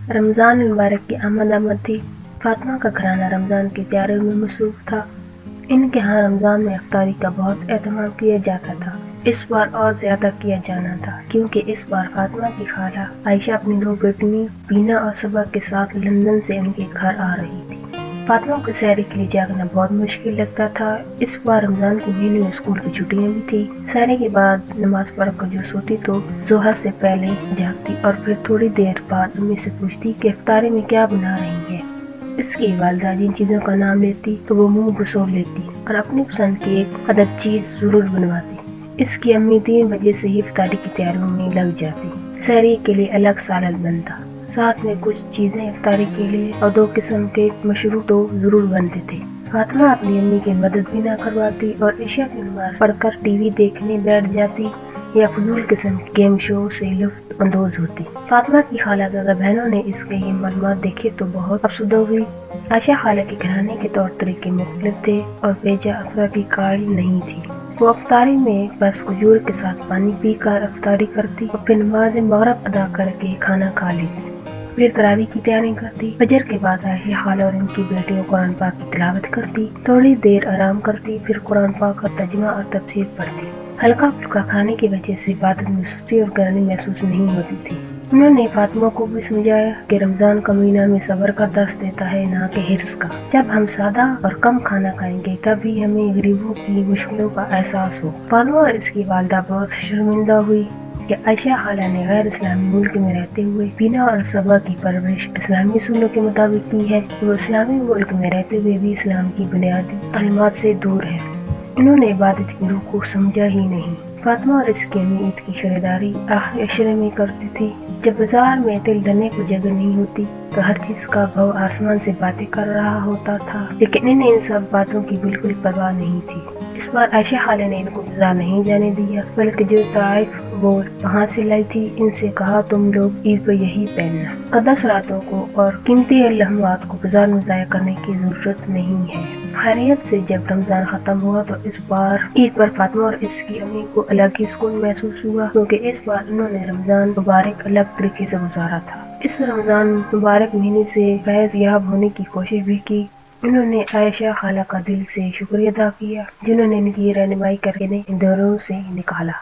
رمضان المبارک کی آمد تھی۔ فاطمہ کا گھرانہ رمضان کی تیاریوں میں مصروف تھا۔ ان کے ہاں رمضان میں افطاری کا بہت اہتمام کیا جاتا تھا۔ اس بار اور زیادہ کیا جانا تھا کیونکہ اس بار فاطمہ کی خالہ عائشہ اپنی دو بیٹیوں بینا اور صبا کے ساتھ لندن سے ان کے گھر آ رہی تھی۔ فاطمہ کو سحری کے لیے جاگنا بہت مشکل لگتا تھا۔ اس بار رمضان کے مہینے میں اسکول کی چھٹیاں بھی تھی۔ سحری کے بعد نماز پڑھ کر جو سوتی تو ظہر سے پہلے جاگتی اور پھر تھوڑی دیر بعد امی سے پوچھتی کہ افطاری میں کیا بنا رہی ہیں۔ اس کی والدہ جن چیزوں کا نام لیتی تو وہ منہ بسور لیتی اور اپنی پسند کی ایک عدد چیز ضرور بنواتی۔ اس کی امی 3 بجے سے ہی افطاری کی تیاریوں میں لگ جاتی۔ سحری کے لیے الگ سالن بنتا، ساتھ میں کچھ چیزیں افطاری کے لیے اور 2 قسم کے مشروب تو ضرور بنتے تھے۔ فاطمہ اپنی امی کی مدد بھی نہ کرواتی اور عشاء کی نماز پڑھ کر ٹی وی دیکھنے بیٹھ جاتی یا فضول قسم کے گیم شو سے لطف اندوز ہوتی۔ فاطمہ کی خالہ زادہ بہنوں نے اس کے یہ معلومات دیکھے تو بہت افسردہ ہوئی۔ عائشہ خالہ کے گھرانے کے طور طریقے مختلف تھے اور بیجا افطار کی قائل نہیں تھی۔ وہ افطاری میں بس کھجور کے ساتھ پانی پی کر افطاری کرتی اور پھر نماز مغرب ادا کر کے کھانا کھا لیتی۔ پھر تراویح کی تیاری کرتی۔ فجر کے بعد عائشہ خالہ اور ان کی بیٹیوں قرآن پاک کی تلاوت کرتی، تھوڑی دیر آرام کرتی، پھر قرآن پاک کا ترجمہ اور تفسیر پڑھتی۔ ہلکا پھلکا کھانے کی وجہ سے عبادت میں سستی اور گرمی محسوس نہیں ہوتی تھی۔ انہوں نے فاطمہ کو بھی سمجھایا کہ رمضان کا مہینہ میں صبر کا درس دیتا ہے، نہ کہ حرص کا۔ جب ہم سادہ اور کم کھانا کھائیں گے تبھی ہمیں غریبوں کی مشکلوں کا احساس ہو۔ فاطمہ اور اس کی والدہ بہت شرمندہ ہوئی کہ عائشہ خالہ نے غیر اسلامی ملک میں رہتے ہوئے بینا اور صبا کی پرورش اسلامی اصولوں کے مطابق کی ہے۔ وہ اسلامی ملک میں رہتے ہوئے بھی اسلام کی بنیادی تعلیمات سے دور ہے۔ انہوں نے عبادت کی روح کو سمجھا ہی نہیں۔ فاطمہ اور اس کی امی عید کی خریداری آخری عشرے میں کرتی تھی۔ جب بازار میں تل ڈلنے کو جگہ نہیں ہوتی تو ہر چیز کا بھاؤ آسمان سے باتیں کر رہا ہوتا تھا، لیکن انہیں ان سب باتوں کی بالکل پرواہ نہیں تھی۔ اس بار عائشہ خالہ نے ان کو بازار نہیں جانے دیا، بلکہ جو طائف گوشت وہاں سے لائی تھی ان سے کہا تم لوگ عید پر یہی پہننا۔ مقدس راتوں کو اور قیمتی لمحات کو بازار میں ضائع کرنے کی ضرورت نہیں ہے۔ خیریت سے جب رمضان ختم ہوا تو اس بار عید پر فاطمہ اور اس کی امی کو الگ ہی سکون محسوس ہوا، کیونکہ اس بار انہوں نے رمضان مبارک الگ طریقے سے گزارا تھا۔ اس رمضان مبارک مہینے سے فیض یاب ہونے کی کوشش بھی کی۔ انہوں نے عائشہ خالہ کا دل سے شکریہ ادا کیا جنہوں نے ان کی رہنمائی کر کے ان دوروں سے نکالا۔